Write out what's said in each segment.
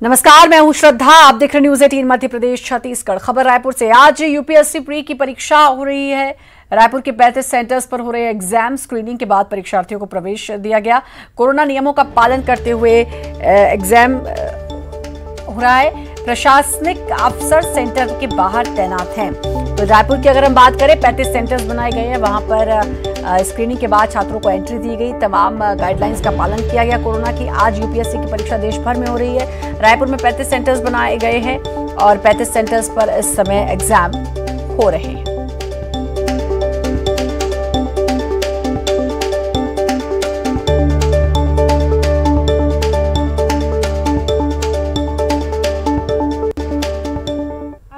नमस्कार, मैं हूं श्रद्धा। आप देख रहे न्यूज़ 18 मध्य प्रदेश छत्तीसगढ़। खबर रायपुर से। आज यूपीएससी प्री की परीक्षा हो रही है। रायपुर के 35 सेंटर्स पर हो रहे एग्जाम स्क्रीनिंग के बाद परीक्षार्थियों को प्रवेश दिया गया। कोरोना नियमों का पालन करते हुए एग्जाम हो रहा है। प्रशासनिक अफसर सेंटर के बाहर तैनात हैं। तो रायपुर की अगर हम बात करें, 35 सेंटर्स बनाए गए हैं। वहां पर स्क्रीनिंग के बाद छात्रों को एंट्री दी गई। तमाम गाइडलाइंस का पालन किया गया कोरोना की। आज यूपीएससी की परीक्षा देश भर में हो रही है। रायपुर में 35 सेंटर्स बनाए गए हैं और 35 सेंटर्स पर इस समय एग्जाम हो रहे हैं।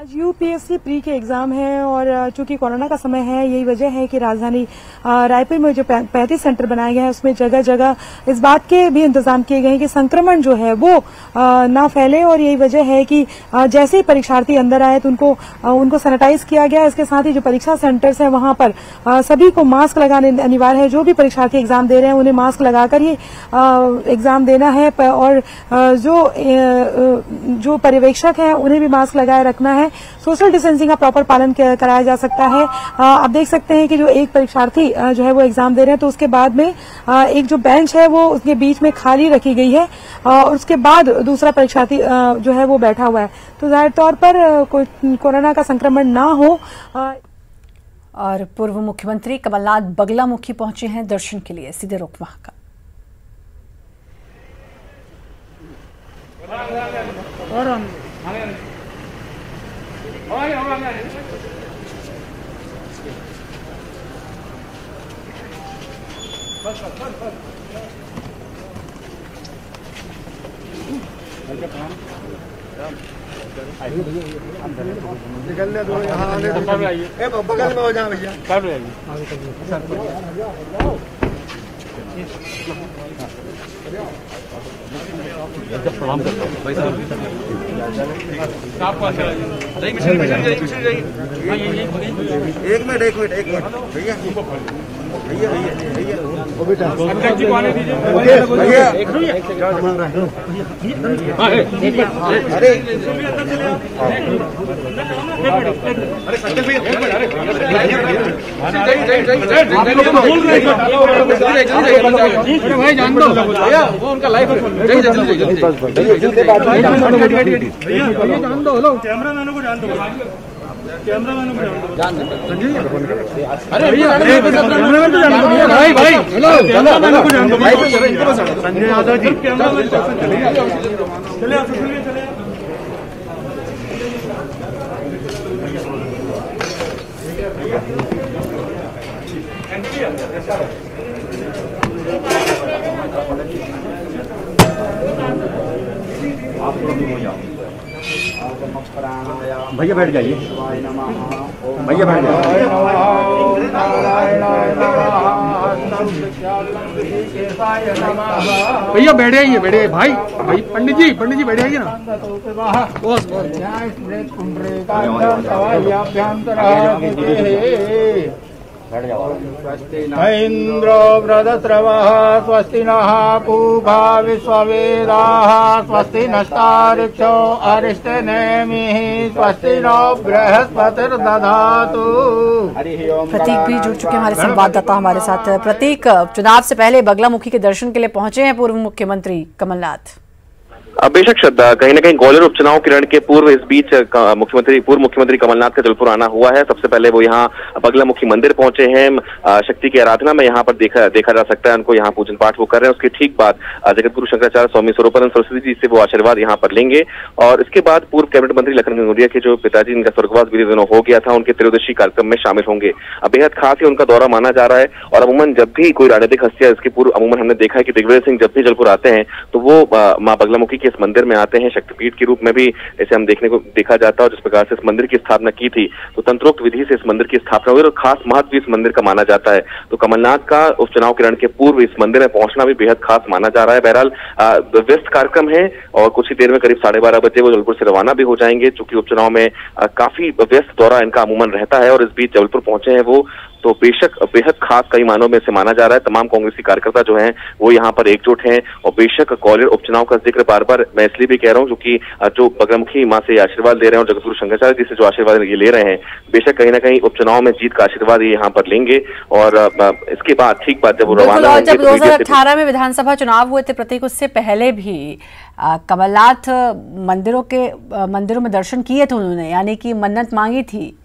यूपीएससी प्री के एग्जाम है और चूंकि कोरोना का समय है, यही वजह है कि राजधानी रायपुर में जो 35 सेंटर बनाए गए हैं उसमें जगह जगह इस बात के भी इंतजाम किए गए हैं कि संक्रमण जो है वो ना फैले। और यही वजह है कि जैसे ही परीक्षार्थी अंदर आए तो उनको सैनिटाइज किया गया। इसके साथ ही जो परीक्षा सेंटर्स है वहां पर सभी को मास्क लगाने अनिवार्य है। जो भी परीक्षार्थी एग्जाम दे रहे हैं उन्हें मास्क लगाकर ही एग्जाम देना है और जो पर्यवेक्षक है उन्हें भी मास्क लगाए रखना है। सोशल डिस्टेंसिंग का प्रॉपर पालन कराया जा सकता है। आप देख सकते हैं कि जो एक परीक्षार्थी जो है वो एग्जाम दे रहे हैं तो उसके बाद में एक जो बेंच है वो उसके बीच में खाली रखी गई है और उसके बाद दूसरा परीक्षार्थी जो है वो बैठा हुआ है। तो जाहिर तौर पर कोई कोरोना का संक्रमण ना हो। और पूर्व मुख्यमंत्री कमलनाथ बगलामुखी पहुंचे हैं दर्शन के लिए। सीधे रुख वहां का। निकल ले दो यहाँ आने दो। बगल में हो जाए भैया। प्रणाम करता हूँ भाई साहब। एक मिनट भैया वो बेटा अरे भाई जान दो भैया, वो उनका लाइफ जान दो। हेलो, कैमरामैनों को जान दो। कैमरामैन को जान दो। अरे कैमरामैन को जान दो भाई। हेलो, कैमरामैन को जान दो। संजय यादव जी, चले भैया बैठ जाइए। भैया बैठ जाइए। भैया बैठ जाइए भाई पंडित जी बैठ जाइए ना। बस इंद्रो वृधस्रवः स्वस्ति नः पूषा विश्ववेदाः स्वस्ति नस्तार्क्ष्यो अरिष्टनेमिः स्वस्ति नो बृहस्पतिर्दधातु। प्रतीक भी जुड़ चुके हैं हमारे संवाददाता हमारे साथ। प्रतीक, चुनाव से पहले बगलामुखी के दर्शन के लिए पहुंचे हैं पूर्व मुख्यमंत्री कमलनाथ। बेशक श्रद्धा, कहीं न कहीं ग्वालियर उपचुनाव के रण के पूर्व इस बीच पूर्व मुख्यमंत्री कमलनाथ का जलपुर आना हुआ है। सबसे पहले वो यहाँ बगलामुखी मंदिर पहुंचे हैं। शक्ति की आराधना में यहाँ पर देखा जा सकता है उनको। यहाँ पूजन पाठ वो कर रहे हैं। उसके ठीक बाद जगतगुरु शंकराचार्य स्वामी स्वरूपानंद सरस्वती जी से वो आशीर्वाद यहाँ पर लेंगे। और इसके बाद पूर्व कैबिनेट मंत्री लखन घनघोरिया के जो पिताजी इनका स्वर्गवास बीते दिनों हो गया था, उनके त्रयोदशी कार्यक्रम में शामिल होंगे। बेहद खास ही उनका दौरा माना जा रहा है। और अमूमन जब भी कोई राजनीतिक हस्तियां, इसके पूर्व अमूमन हमने देखा है कि दिग्विजय सिंह जब भी जलपुर आते हैं तो वो माँ बगलामुखी इस मंदिर में आते हैं। शक्तिपीठ के रूप में भी इसे हम देखा जाता है। जिस प्रकार से इस मंदिर की स्थापना की थी तो तंत्रोक्त विधि से इस मंदिर की स्थापना हुई और खास महत्व इस मंदिर का माना जाता है। तो कमलनाथ का उपचुनाव के रण के पूर्व इस मंदिर में पहुंचना भी बेहद खास माना जा रहा है। बहरहाल व्यस्त कार्यक्रम है और कुछ ही देर में करीब 12:30 बजे वो जबलपुर से रवाना भी हो जाएंगे। चूंकि उपचुनाव में काफी व्यस्त दौरा इनका अमूमन रहता है और इस बीच जबलपुर पहुंचे हैं वो तो बेशक बेहद खास कई मानों में से माना जा रहा है। तमाम कांग्रेसी कार्यकर्ता जो हैं वो यहाँ पर एकजुट हैं और बेशक ग्वालियर उपचुनाव का जिक्र बार बार मैं इसलिए भी कह रहा हूँ क्योंकि जो बगलामुखी मां से आशीर्वाद ले रहे हैं और जगतगुरु शंकराचार्य जी से जो आशीर्वाद ये ले रहे हैं, बेशक कहीं ना कहीं उपचुनाव में जीत का आशीर्वाद ये यहाँ पर लेंगे। और इसके बाद ठीक बात जब वो रवाना होंगे, जब 2018 में विधानसभा चुनाव हुए थे प्रतीक, उससे पहले भी कमलनाथ मंदिरों में दर्शन किए थे उन्होंने, यानी कि मन्नत मांगी थी।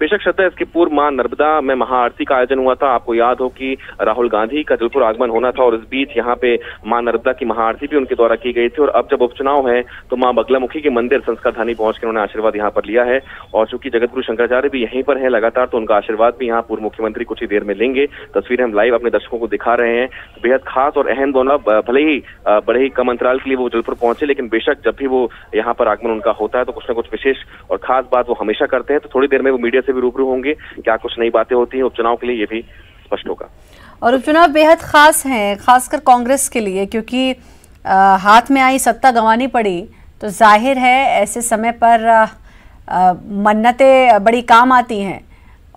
बेशक श्रद्धा, इसके पूर्व मां नर्मदा में महाआरती का आयोजन हुआ था। आपको याद हो कि राहुल गांधी का जबलपुर आगमन होना था और इस बीच यहाँ पे मां नर्मदा की महाआरती भी उनके द्वारा की गई थी। और अब जब उपचुनाव है तो मां बगलामुखी के मंदिर संस्कार धानी पहुंच कर उन्होंने आशीर्वाद यहाँ पर लिया है। और चूंकि जगतगुरु शंकराचार्य भी यहीं पर है लगातार, तो उनका आशीर्वाद भी यहाँ पूर्व मुख्यमंत्री कुछ ही देर में लेंगे। तस्वीरें हम लाइव अपने दर्शकों को दिखा रहे हैं। बेहद खास और अहम दोनों, भले ही बड़े ही कम अंतराल के लिए वो जबलपुर पहुंचे, लेकिन बेशक जब भी वो यहाँ पर आगमन उनका होता है तो कुछ न कुछ विशेष और खास बात वो हमेशा करते हैं। तो थोड़ी देर में वो मीडिया से भी रूबरू होंगे, क्या कुछ नई बातें होती हैं उपचुनाव के लिए ये भी स्पष्ट होगा। और उपचुनाव बेहद खास हैं, खासकर कांग्रेस के लिए, क्योंकि हाथ में आई सत्ता गंवानी पड़ी। तो जाहिर है ऐसे समय पर मन्नतें बड़ी काम आती हैं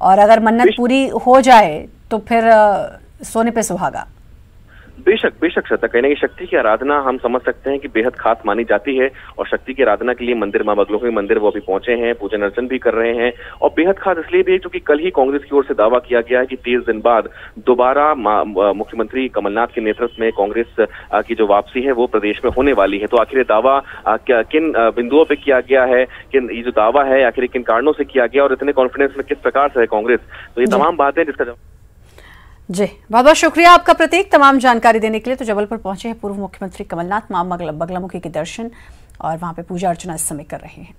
और अगर मन्नत पूरी हो जाए तो फिर सोने पे सुहागा। बेशक श्रद्धा, कहीं ना कहीं शक्ति की आराधना हम समझ सकते हैं कि बेहद खास मानी जाती है और शक्ति की आराधना के लिए मंदिर मां बगलामुखी मंदिर वो अभी पहुंचे हैं, पूजन अर्चन भी कर रहे हैं। और बेहद खास इसलिए भी है क्योंकि कल ही कांग्रेस की ओर से दावा किया गया है कि 30 दिन बाद दोबारा मुख्यमंत्री कमलनाथ के नेतृत्व में कांग्रेस की जो वापसी है वो प्रदेश में होने वाली है। तो आखिर दावा किन बिंदुओं पर किया गया है, ये जो दावा है आखिर किन कारणों से किया गया और इतने कॉन्फिडेंस में किस प्रकार से है कांग्रेस, तो ये तमाम बातें जिसका जी बहुत बहुत शुक्रिया आपका प्रतीक, तमाम जानकारी देने के लिए। तो जबलपुर पहुंचे हैं पूर्व मुख्यमंत्री कमलनाथ, मां बगलामुखी के दर्शन और वहां पे पूजा अर्चना इस समय कर रहे हैं।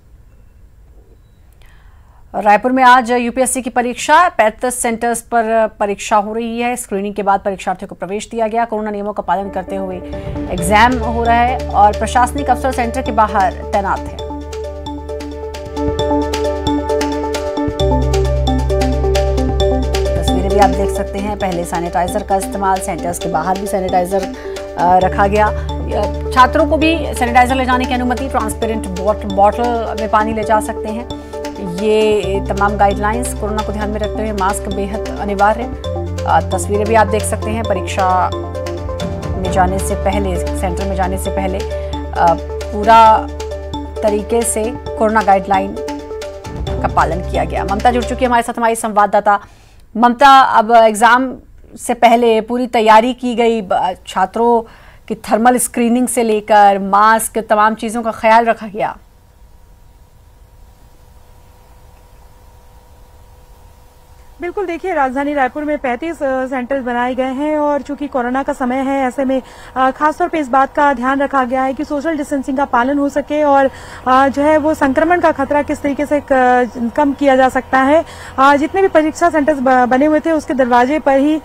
रायपुर में आज यूपीएससी की परीक्षा 35 सेंटर्स पर परीक्षा हो रही है। स्क्रीनिंग के बाद परीक्षार्थियों को प्रवेश दिया गया। कोरोना नियमों का पालन करते हुए एग्जाम हो रहा है और प्रशासनिक अफसर सेंटर के बाहर तैनात है। भी आप देख सकते हैं, पहले सैनिटाइजर का इस्तेमाल, सेंटर्स के बाहर भी सैनिटाइजर रखा गया। छात्रों को भी सैनिटाइजर ले जाने की अनुमति, ट्रांसपेरेंट बॉटल में पानी ले जा सकते हैं। ये तमाम गाइडलाइंस कोरोना को ध्यान में रखते हुए मास्क बेहद अनिवार्य। तस्वीरें भी आप देख सकते हैं, परीक्षा में जाने से पहले, सेंटर में जाने से पहले पूरा तरीके से कोरोना गाइडलाइन का पालन किया गया। ममता जुड़ चुकी है हमारे साथ, हमारी संवाददाता। ममता, अब एग्जाम से पहले पूरी तैयारी की गई, छात्रों की थर्मल स्क्रीनिंग से लेकर मास्क, तमाम चीजों का ख्याल रखा गया। बिल्कुल, देखिए राजधानी रायपुर में 35 सेंटर्स बनाए गए हैं और चूंकि कोरोना का समय है, ऐसे में खासतौर पे इस बात का ध्यान रखा गया है कि सोशल डिस्टेंसिंग का पालन हो सके और जो है वो संक्रमण का खतरा किस तरीके से कम किया जा सकता है। जितने भी परीक्षा सेंटर्स बने हुए थे उसके दरवाजे पर ही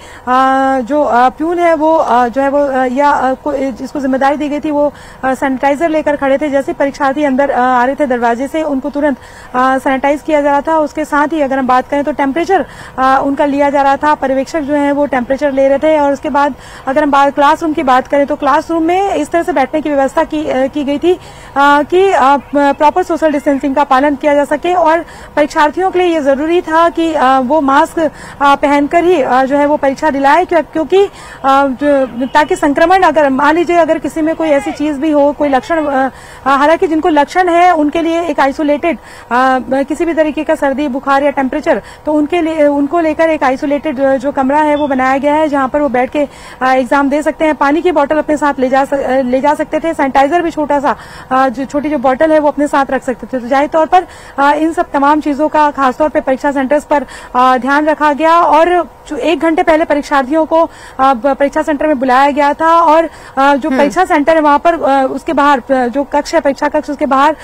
जो प्यून है वो जो है वो या जिसको जिम्मेदारी दी गई थी वो सैनिटाइजर लेकर खड़े थे। जैसे परीक्षार्थी अंदर आ रहे थे दरवाजे से, उनको तुरंत सैनिटाइज किया जा रहा था। उसके साथ ही अगर हम बात करें तो टेम्परेचर उनका लिया जा रहा था, पर्यवेक्षक जो है वो टेम्परेचर ले रहे थे। और उसके बाद अगर हम क्लासरूम की बात करें तो क्लासरूम में इस तरह से बैठने की व्यवस्था की गई थी कि प्रॉपर सोशल डिस्टेंसिंग का पालन किया जा सके। और परीक्षार्थियों के लिए ये जरूरी था कि वो मास्क पहनकर ही जो है वो परीक्षा दिलाए, क्योंकि ताकि संक्रमण, अगर मान लीजिए अगर किसी में कोई ऐसी चीज भी हो, कोई लक्षण, हालांकि जिनको लक्षण है उनके लिए एक आइसोलेटेड किसी भी तरीके का सर्दी, बुखार या टेम्परेचर, तो उनको लेकर एक आइसोलेटेड जो कमरा है वो बनाया गया है जहां पर वो बैठ के एग्जाम दे सकते हैं। पानी की बोतल अपने साथ ले जा सकते थे, सैनिटाइजर भी छोटा सा छोटी जो बोतल है वो अपने साथ रख सकते थे। तो जाहिर तौर पर इन सब तमाम चीजों का खासतौर पर परीक्षा सेंटर्स पर ध्यान रखा गया। और 1 घंटे पहले परीक्षार्थियों को परीक्षा सेंटर में बुलाया गया था और जो परीक्षा सेंटर है वहां पर उसके बाहर जो कक्ष है, परीक्षा कक्ष, उसके बाहर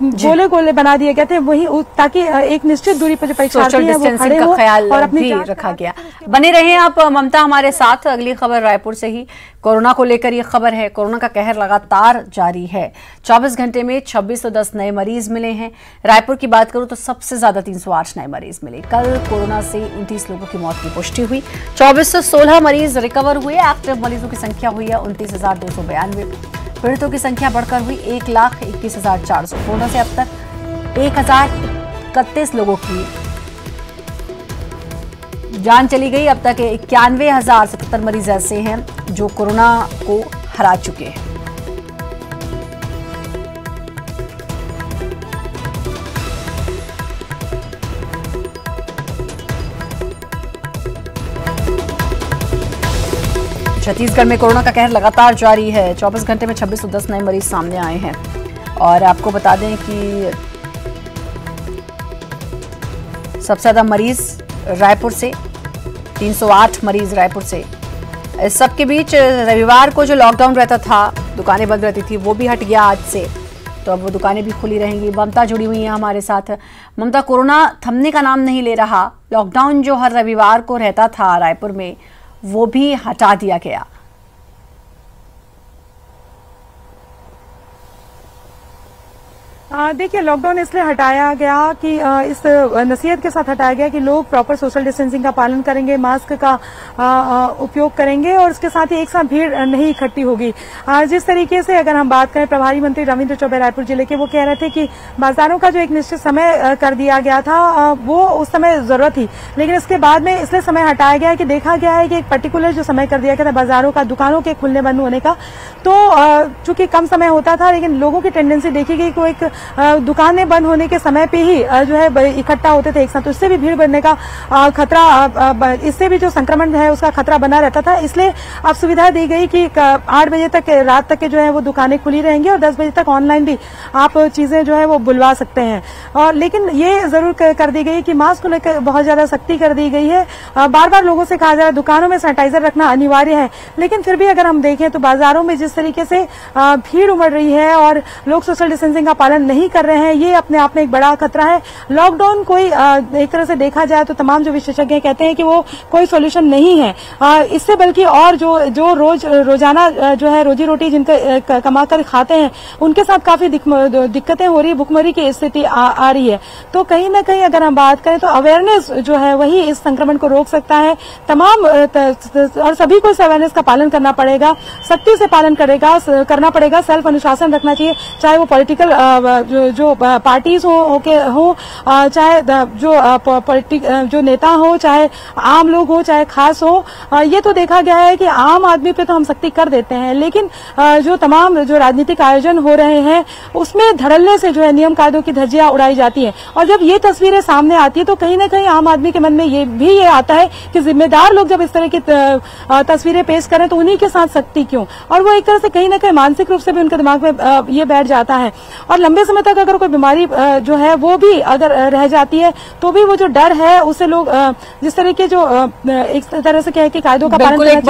गोले गोले बना दिए गए थे, वही ताकि एक निश्चित दूरी पर जो परीक्षार्थी है वो खड़े हो और अपनी रखा गया। बने रहे आप ममता हमारे साथ। अगली खबर रायपुर से ही कोरोना को लेकर ये खबर है। कोरोना का कहर लगातार जारी है। 24 घंटे में 2610 नए मरीज मिले हैं। रायपुर की बात करूं तो सबसे ज्यादा 308 नए मरीज मिले। कल कोरोना से 29 लोगों की मौत की पुष्टि हुई। 2416 मरीज रिकवर हुए। एक्टिव मरीजों की संख्या हुई है 29,292। पीड़ितों की संख्या बढ़कर हुई 1,21,400। कोरोना से अब तक 1031 लोगों की जान चली गई। अब तक 91,077 मरीज ऐसे हैं जो कोरोना को हरा चुके हैं। छत्तीसगढ़ में कोरोना का कहर लगातार जारी है। 24 घंटे में 2610 नए मरीज सामने आए हैं। और आपको बता दें कि सबसे ज्यादा मरीज रायपुर से, 308 मरीज रायपुर से। इस सबके बीच रविवार को जो लॉकडाउन रहता था, दुकानें बंद रहती थी, वो भी हट गया आज से। तो अब वो दुकानें भी खुली रहेंगी। ममता जुड़ी हुई है हमारे साथ। ममता, कोरोना थमने का नाम नहीं ले रहा। लॉकडाउन जो हर रविवार को रहता था रायपुर में, वो भी हटा दिया गया। देखिए, लॉकडाउन इसलिए हटाया गया कि इस नसीहत के साथ हटाया गया कि लोग प्रॉपर सोशल डिस्टेंसिंग का पालन करेंगे, मास्क का उपयोग करेंगे और उसके साथ ही एक साथ भीड़ नहीं इकट्ठी होगी। जिस तरीके से अगर हम बात करें, प्रभारी मंत्री रविंद्र चौबे रायपुर जिले के, वो कह रहे थे कि बाजारों का जो एक निश्चित समय कर दिया गया था, वो उस समय जरूरत थी, लेकिन इसके बाद में इसलिए समय हटाया गया है कि देखा गया है कि एक पर्टिकुलर जो समय कर दिया गया था बाजारों का, दुकानों के खुलने बंद होने का, तो चूंकि कम समय होता था, लेकिन लोगों की टेंडेंसी देखी गई कि एक दुकानें बंद होने के समय पे ही जो है इकट्ठा होते थे एक साथ, तो इससे भी भीड़ बढ़ने का खतरा, इससे भी जो संक्रमण है उसका खतरा बना रहता था। इसलिए अब सुविधा दी गई कि 8 बजे तक, रात तक के जो है वो दुकानें खुली रहेंगी और 10 बजे तक ऑनलाइन भी आप चीजें जो है वो बुलवा सकते हैं। और लेकिन ये जरूर कर दी गई कि मास्क को लेकर बहुत ज्यादा सख्ती कर दी गई है। बार बार लोगों से कहा जा रहा है दुकानों में सैनिटाइजर रखना अनिवार्य है, लेकिन फिर भी अगर हम देखें तो बाजारों में जिस तरीके से भीड़ उमड़ रही है और लोग सोशल डिस्टेंसिंग का पालन नहीं कर रहे हैं, ये अपने आप में एक बड़ा खतरा है। लॉकडाउन कोई एक तरह से देखा जाए तो तमाम जो विशेषज्ञ कहते हैं कि वो कोई सॉल्यूशन नहीं है इससे, बल्कि और जो रोजाना जो है रोजी रोटी जिनका कमाकर खाते हैं, उनके साथ काफी दिक्कतें हो रही है, भुखमरी की स्थिति आ रही है। तो कहीं ना कहीं अगर हम बात करें तो अवेयरनेस जो है वही इस संक्रमण को रोक सकता है। तमाम और सभी को इस अवेयरनेस का पालन करना पड़ेगा, सख्ती से पालन करना पड़ेगा, सेल्फ अनुशासन रखना चाहिए, चाहे वो पॉलिटिकल जो पार्टीज हो चाहे जो नेता हो, चाहे आम लोग हो, चाहे खास हो। ये तो देखा गया है कि आम आदमी पे तो हम सख्ती कर देते हैं, लेकिन जो तमाम जो राजनीतिक आयोजन हो रहे हैं उसमें धड़ल्ले से जो है नियम कायदों की धज्जियां उड़ाई जाती हैं। और जब ये तस्वीरें सामने आती है तो कहीं ना कहीं आम आदमी के मन में ये आता है कि जिम्मेदार लोग जब इस तरह की तस्वीरें पेश करें तो उन्हीं के साथ सख्ती क्यों, और वो एक तरह से कहीं ना कहीं मानसिक रूप से भी उनके दिमाग में ये बैठ जाता है। और लंबे समय तक अगर कोई बीमारी जो है वो भी अगर रह जाती है तो भी वो जो डर है उससे लोग जिस तरह के जो एक तरह से कहे कि कायदों का पालन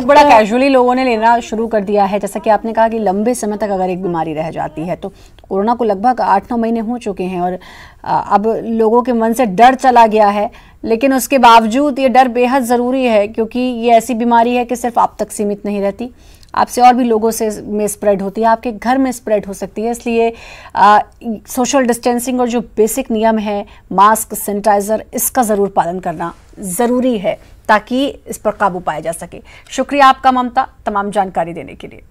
बड़ा कैजुअली लोगों ने लेना शुरू कर दिया है। जैसा कि आपने कहा कि लंबे समय तक अगर एक बीमारी रह जाती है, तो कोरोना को लगभग 8-9 महीने हो चुके हैं और अब लोगों के मन से डर चला गया है, लेकिन उसके बावजूद ये डर बेहद ज़रूरी है, क्योंकि ये ऐसी बीमारी है कि सिर्फ आप तक सीमित नहीं रहती, आपसे और भी लोगों से में स्प्रेड होती है, आपके घर में स्प्रेड हो सकती है। इसलिए सोशल डिस्टेंसिंग और जो बेसिक नियम है, मास्क, सैनिटाइजर, इसका ज़रूर पालन करना ज़रूरी है ताकि इस पर काबू पाया जा सके। शुक्रिया आपका ममता, तमाम जानकारी देने के लिए।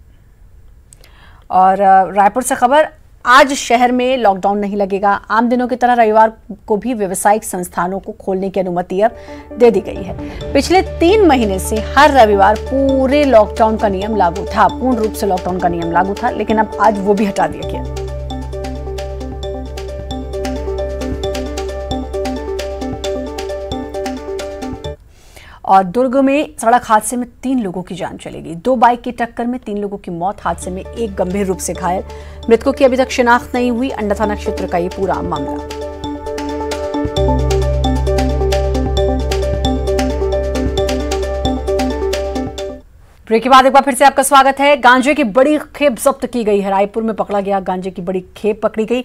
और रायपुर से खबर, आज शहर में लॉकडाउन नहीं लगेगा। आम दिनों की तरह रविवार को भी व्यावसायिक संस्थानों को खोलने की अनुमति अब दे दी गई है। पिछले 3 महीने से हर रविवार पूरे लॉकडाउन का नियम लागू था, पूर्ण रूप से लॉकडाउन का नियम लागू था, लेकिन अब आज वो भी हटा दिया गया। और दुर्ग में सड़क हादसे में 3 लोगों की जान चली गई। 2 बाइक की टक्कर में 3 लोगों की मौत, हादसे में 1 गंभीर रूप से घायल। मृतकों की अभी तक शिनाख्त नहीं हुई। अंडा थाना क्षेत्र का ये पूरा मामला। ब्रेक के बाद एक बार फिर से आपका स्वागत है। गांजे की बड़ी खेप जब्त की गई है। रायपुर में पकड़ा गया गांजे की बड़ी खेप पकड़ी गई।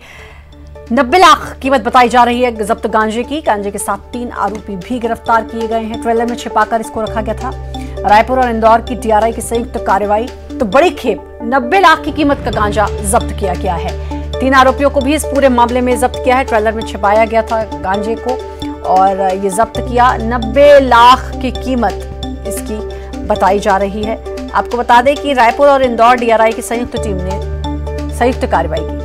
90 लाख कीमत बताई जा रही है जब्त गांजे की। गांजे के साथ 3 आरोपी भी गिरफ्तार किए गए हैं। ट्रेलर में छिपाकर इसको रखा गया था। रायपुर और इंदौर की डीआरआई की संयुक्त कार्रवाई। तो बड़ी खेप 90 लाख की कीमत का गांजा जब्त किया गया है। 3 आरोपियों को भी इस पूरे मामले में जब्त किया है। ट्रेलर में छिपाया गया था गांजे को और ये जब्त किया। 90 लाख की कीमत इसकी बताई जा रही है। आपको बता दें कि रायपुर और इंदौर डीआरआई की संयुक्त टीम ने संयुक्त कार्रवाई की।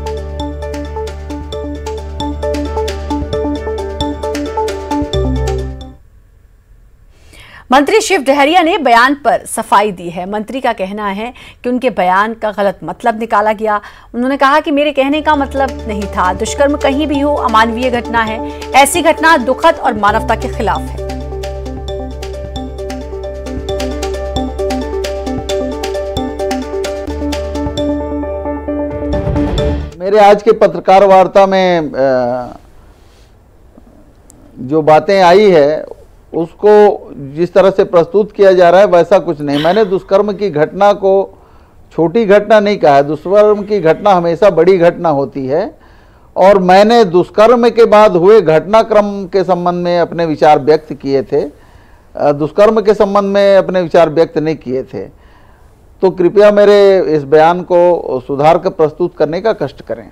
मंत्री शिव डहरिया ने बयान पर सफाई दी है। मंत्री का कहना है कि उनके बयान का गलत मतलब निकाला गया। उन्होंने कहा कि मेरे कहने का मतलब नहीं था। दुष्कर्म कहीं भी हो अमानवीय घटना है। ऐसी घटना दुखद और मानवता के खिलाफ है। मेरे आज के पत्रकार वार्ता में जो बातें आई है उसको जिस तरह से प्रस्तुत किया जा रहा है वैसा कुछ नहीं। मैंने दुष्कर्म की घटना को छोटी घटना नहीं कहा है। दुष्कर्म की घटना हमेशा बड़ी घटना होती है और मैंने दुष्कर्म के बाद हुए घटनाक्रम के संबंध में अपने विचार व्यक्त किए थे। दुष्कर्म के संबंध में अपने विचार व्यक्त नहीं किए थे। तो कृपया मेरे इस बयान को सुधार कर प्रस्तुत करने का कष्ट करें।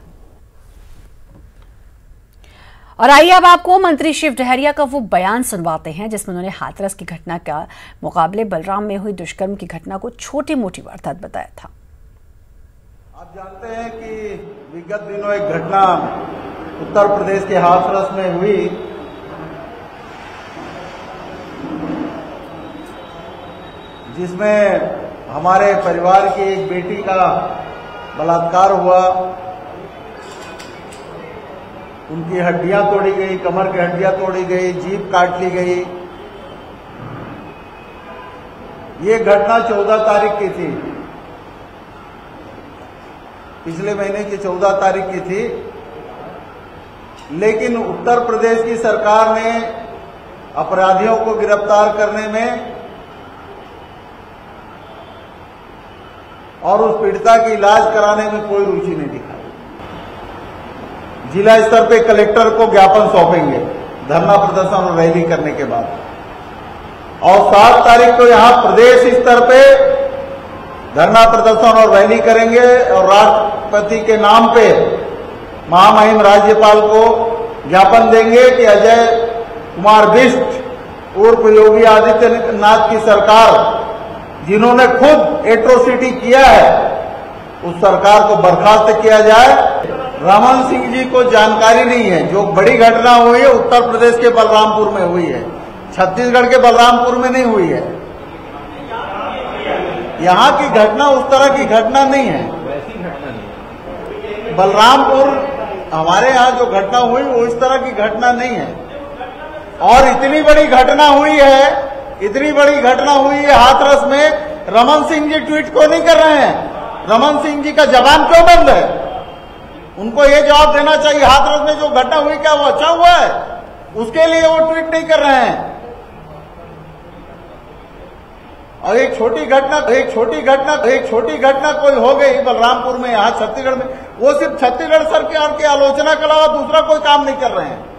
और आइए अब आपको मंत्री शिव डहरिया का वो बयान सुनवाते हैं जिसमें उन्होंने हाथरस की घटना का मुकाबले बलराम में हुई दुष्कर्म की घटना को छोटी मोटी वारदात बताया था। आप जानते हैं कि विगत दिनों एक घटना उत्तर प्रदेश के हाथरस में हुई, जिसमें हमारे परिवार की एक बेटी का बलात्कार हुआ। उनकी हड्डियां तोड़ी गई, कमर की हड्डियां तोड़ी गई, जीभ काट ली गई। ये घटना 14 तारीख की थी, पिछले महीने की 14 तारीख की थी। लेकिन उत्तर प्रदेश की सरकार ने अपराधियों को गिरफ्तार करने में और उस पीड़िता की इलाज कराने में कोई रुचि नहीं दिखाई। जिला स्तर पे कलेक्टर को ज्ञापन सौंपेंगे धरना प्रदर्शन और रैली करने के बाद, और 7 तारीख को यहां प्रदेश स्तर पे धरना प्रदर्शन और रैली करेंगे और राष्ट्रपति के नाम पे महामहिम राज्यपाल को ज्ञापन देंगे कि अजय कुमार बिष्ट उर्फ योगी आदित्यनाथ की सरकार, जिन्होंने खुद एट्रोसिटी किया है, उस सरकार को बर्खास्त किया जाए। रमन सिंह जी को जानकारी नहीं है। जो बड़ी घटना हुई है उत्तर प्रदेश के बलरामपुर में हुई है, छत्तीसगढ़ के बलरामपुर में नहीं हुई है। यहाँ की घटना उस तरह की घटना नहीं है। बलरामपुर हमारे यहाँ जो घटना हुई वो इस तरह की घटना नहीं है। और इतनी बड़ी घटना हुई है, इतनी बड़ी घटना हुई है हाथरस में। रमन सिंह जी ट्वीट क्यों नहीं कर रहे हैं? रमन सिंह जी का जबान क्यों बंद है? उनको ये जवाब देना चाहिए। हाथरस में जो घटना हुई क्या वो अच्छा हुआ है? उसके लिए वो ट्वीट नहीं कर रहे हैं। और एक छोटी घटना कोई हो गई बलरामपुर में, यहाँ छत्तीसगढ़ में, वो सिर्फ छत्तीसगढ़ सरकार की आलोचना के अलावा दूसरा कोई काम नहीं कर रहे हैं।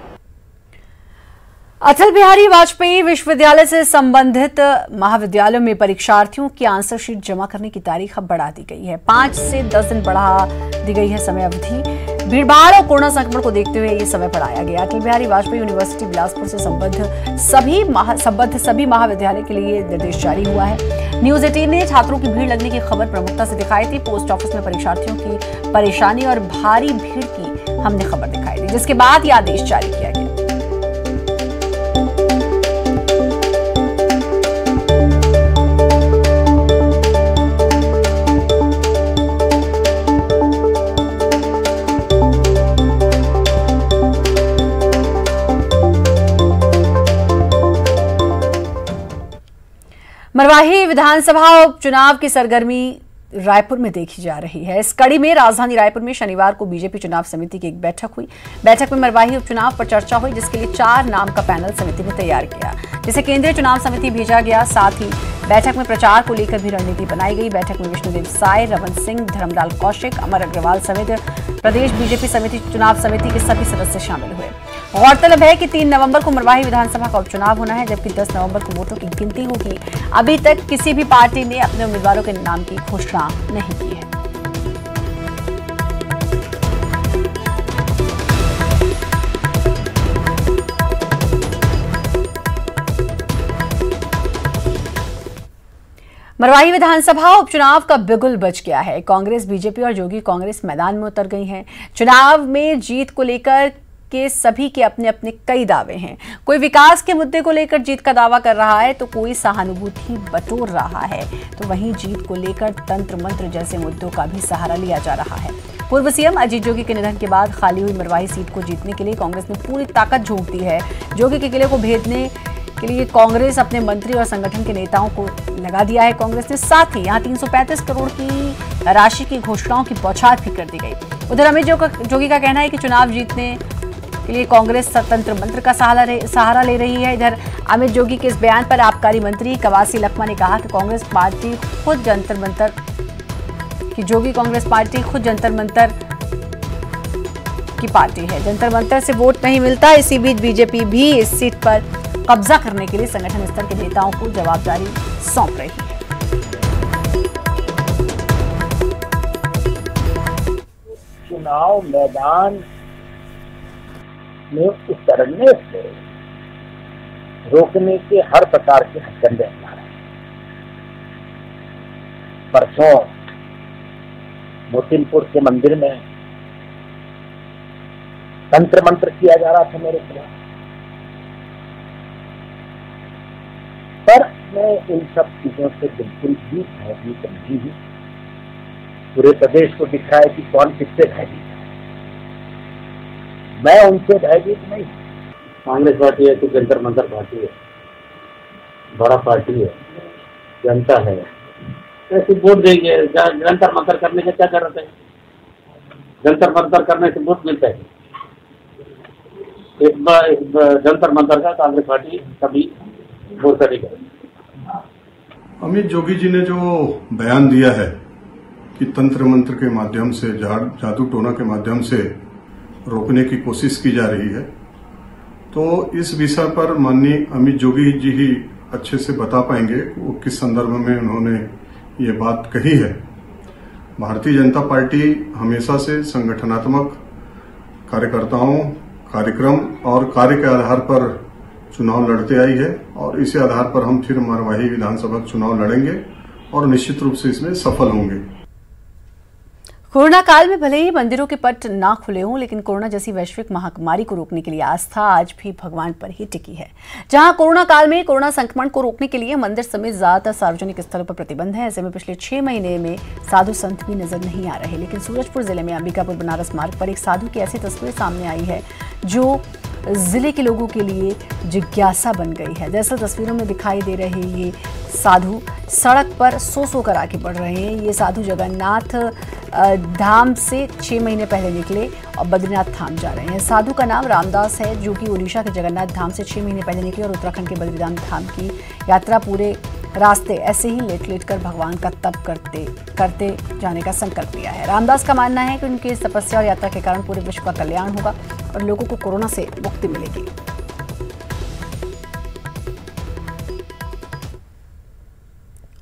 अटल बिहारी वाजपेयी विश्वविद्यालय से संबंधित महाविद्यालयों में परीक्षार्थियों की आंसर शीट जमा करने की तारीख अब बढ़ा दी गई है। 5 से 10 दिन बढ़ा दी गई है समय अवधि। भीड़भाड़ और कोरोना संक्रमण को देखते हुए ये समय बढ़ाया गया। अटल बिहारी वाजपेयी यूनिवर्सिटी बिलासपुर से संबद्ध सभी महाविद्यालय के लिए निर्देश जारी हुआ है। न्यूज 18 ने छात्रों की भीड़ लगने की खबर प्रमुखता से दिखाई थी। पोस्ट ऑफिस में परीक्षार्थियों की परेशानी और भारी भीड़ की हमने खबर दिखाई दी, जिसके बाद यह आदेश जारी किया गया। मरवाही विधानसभा उपचुनाव की सरगर्मी रायपुर में देखी जा रही है। इस कड़ी में राजधानी रायपुर में शनिवार को बीजेपी चुनाव समिति की एक बैठक हुई। बैठक में मरवाही उपचुनाव पर चर्चा हुई, जिसके लिए 4 नाम का पैनल समिति ने तैयार किया, जिसे केंद्रीय चुनाव समिति भेजा गया। साथ ही बैठक में प्रचार को लेकर भी रणनीति बनाई गई। बैठक में विष्णुदेव साय, रमन सिंह, धर्मलाल कौशिक, अमर अग्रवाल समेत प्रदेश बीजेपी चुनाव समिति के सभी सदस्य शामिल हुए। गौरतलब है कि 3 नवंबर को मरवाही विधानसभा का उपचुनाव होना है, जबकि 10 नवंबर को वोटों की गिनती होगी। अभी तक किसी भी पार्टी ने अपने उम्मीदवारों के नाम की घोषणा नहीं की है। मरवाही विधानसभा उपचुनाव का बिगुल बज गया है। कांग्रेस, बीजेपी और जोगी कांग्रेस मैदान में उतर गई हैं। चुनाव में जीत को लेकर के सभी के अपने अपने कई दावे हैं। कोई विकास के मुद्दे को लेकर जीत का दावा कर रहा है तो कोई सहानुभूति बटोर रहा है, तो वहीं जीत को लेकर तंत्र मंत्र जैसे मुद्दों का भी सहारा लिया जा रहा है। पूर्व सीएम अजीत जोगी के निधन के बाद खाली हुई मरवाही सीट को जीतने के लिए कांग्रेस ने पूरी ताकत झोंक दी है। जोगी के किले को भेदने के लिए कांग्रेस अपने मंत्री और संगठन के नेताओं को लगा दिया है। कांग्रेस ने साथ ही यहां 335 करोड़ की राशि की घोषणाओं की बौछार भी कर दी गई। उधर अमित जोगी का कहना है कि चुनाव जीतने के लिए कांग्रेस तंत्र मंत्र का सहारा ले रही है। इधर अमित जोगी के इस बयान पर आबकारी मंत्री कवासी लखमा ने कहा कि कांग्रेस पार्टी खुद जंतर मंतर की पार्टी है। जंतर मंतर से वोट नहीं मिलता। इसी बीच बीजेपी भी इस सीट पर कब्जा करने के लिए संगठन स्तर के नेताओं को जवाबदारी सौंप रही है। चुनाव मैदान में उतरने से रोकने के हर प्रकार के हथकंडे अपना रहे हैं। परसों मोतिनपुर के मंदिर में तंत्र मंत्र किया जा रहा था मेरे खिलाफ, पर मैं इन सब चीजों से बिल्कुल भी भयभीत नहीं हूं। पूरे प्रदेश को दिख रहा है कि कौन किससे भयभीत है। मैं उनसे भयभीत नहीं। कांग्रेस पार्टी है तो जंतर मंतर पार्टी है, बड़ा पार्टी है, जनता है, कैसे वोट देंगे? जंतर मंतर करने का क्या जरूरत है? जंतर मंतर करने से वोट मिलता है। एक जंतर मंतर का कांग्रेस पार्टी कभी वोट करेगी। अमित जोगी जी ने जो बयान दिया है कि तंत्र मंत्र के माध्यम से, जादू टोना के माध्यम से रोकने की कोशिश की जा रही है, तो इस विषय पर माननीय अमित जोगी जी ही अच्छे से बता पाएंगे वो किस संदर्भ में उन्होंने ये बात कही है। भारतीय जनता पार्टी हमेशा से संगठनात्मक कार्यकर्ताओं, कार्यक्रम और कार्य के आधार पर चुनाव लड़ते आई है और इसी आधार पर हम फिर मरवाही विधानसभा चुनाव लड़ेंगे और निश्चित रूप से इसमें सफल होंगे। कोरोना काल में भले ही मंदिरों के पट ना खुले हों, लेकिन कोरोना जैसी वैश्विक महामारी को रोकने के लिए आस्था आज भी भगवान पर ही टिकी है। जहां कोरोना काल में कोरोना संक्रमण को रोकने के लिए मंदिर समेत ज्यादातर सार्वजनिक स्थलों पर प्रतिबंध है। ऐसे में पिछले 6 महीने में साधु संत भी नजर नहीं आ रहे, लेकिन सूरजपुर जिले में अंबिकापुर बनारस मार्ग पर एक साधु की ऐसी तस्वीर सामने आई है जो जिले के लोगों के लिए जिज्ञासा बन गई है। दरअसल तस्वीरों में दिखाई दे रहे ये साधु सड़क पर सो कर आगे बढ़ रहे हैं। ये साधु जगन्नाथ धाम से 6 महीने पहले निकले और बद्रीनाथ धाम जा रहे हैं। साधु का नाम रामदास है, जो कि उड़ीसा के जगन्नाथ धाम से 6 महीने पहले निकले और उत्तराखंड के बद्रीनाथ धाम की यात्रा पूरे रास्ते ऐसे ही लेट कर भगवान का तप करते जाने का संकल्प लिया है। रामदास का मानना है कि उनकी इस तपस्या और यात्रा के कारण पूरे विश्व का कल्याण होगा और लोगों को कोरोना से मुक्ति मिलेगी।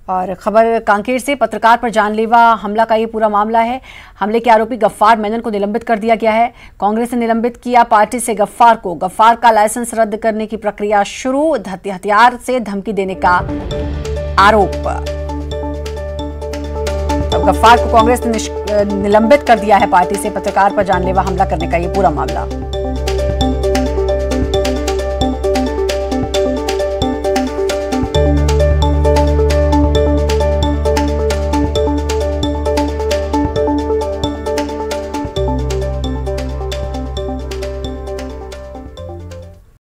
और खबर कांकेर से, पत्रकार पर जानलेवा हमला का ये पूरा मामला है। हमले के आरोपी गफ्फार मेनन को निलंबित कर दिया गया है। कांग्रेस ने निलंबित किया पार्टी से गफ्फार का लाइसेंस रद्द करने की प्रक्रिया शुरू। हथियार से धमकी देने का आरोप। अब गफ्फार को कांग्रेस ने निलंबित कर दिया है पार्टी से। पत्रकार पर जानलेवा हमला करने का ये पूरा मामला।